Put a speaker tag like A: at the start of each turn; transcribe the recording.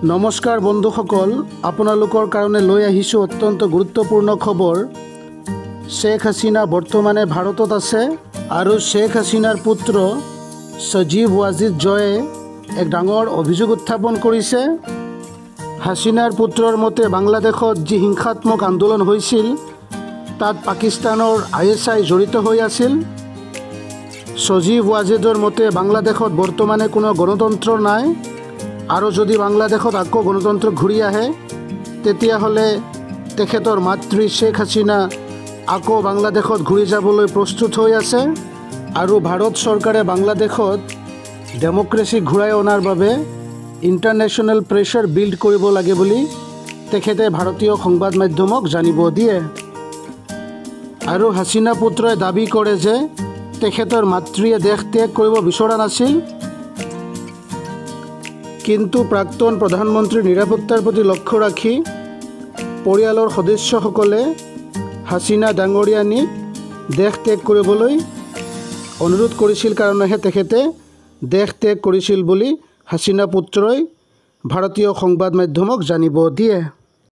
A: নমস্কাৰ বন্ধুসকল, আপোনালোকৰ কাৰণে লৈ আহিছোঁ অত্যন্ত গুৰুত্বপূৰ্ণ খবৰ। শ্বেখ হাছিনা বৰ্তমানে ভাৰতত আছে আৰু শ্বেখ হাছিনাৰ পুত্ৰ সজীৱ ৱাজিদ জয়ে এক ডাঙৰ অভিযোগ উত্থাপন কৰিছে। হাছিনাৰ পুত্ৰৰ মতে বাংলাদেশত যি হিংসাত্মক আন্দোলন হৈছিল তাত পাকিস্তানৰ ISI জড়িত হৈ আছিল। সজীৱ ৱাজিদৰ মতে বাংলাদেশত বৰ্তমানে কোনো গণতন্ত্ৰ নাই আৰু যদি বাংলাদেশত আকৌ গণতন্ত্ৰ ঘূৰি আহে তেতিয়াহ'লে তেখেতৰ মাতৃ শ্বেখ হাছিনা আকৌ বাংলাদেশত ঘূৰি যাবলৈ প্ৰস্তুত হৈ আছে আৰু ভাৰত চৰকাৰে বাংলাদেশত ডেমক্ৰেচি ঘূৰাই অনাৰ বাবে ইণ্টাৰনেশ্যনেল প্ৰেছাৰ বিল্ড কৰিব লাগে বুলি তেখেতে ভাৰতীয় সংবাদ মাধ্যমক জানিব দিয়ে। আৰু হাছিনা পুত্ৰই দাবী কৰে যে তেখেতৰ মাতৃয়ে দেশ ত্যাগ কৰিব বিচৰা নাছিল, কিন্তু প্ৰাক্তন প্ৰধানমন্ত্ৰীৰ নিৰাপত্তাৰ প্ৰতি লক্ষ্য ৰাখি পৰিয়ালৰ সদস্যসকলে হাছিনা ডাঙৰীয়ানীক দেশ ত্যাগ কৰিবলৈ অনুৰোধ কৰিছিল কাৰণেহে তেখেতে দেশ ত্যাগ কৰিছিল বুলি হাছিনা পুত্ৰই ভাৰতীয় সংবাদ মাধ্যমক জানিব দিয়ে।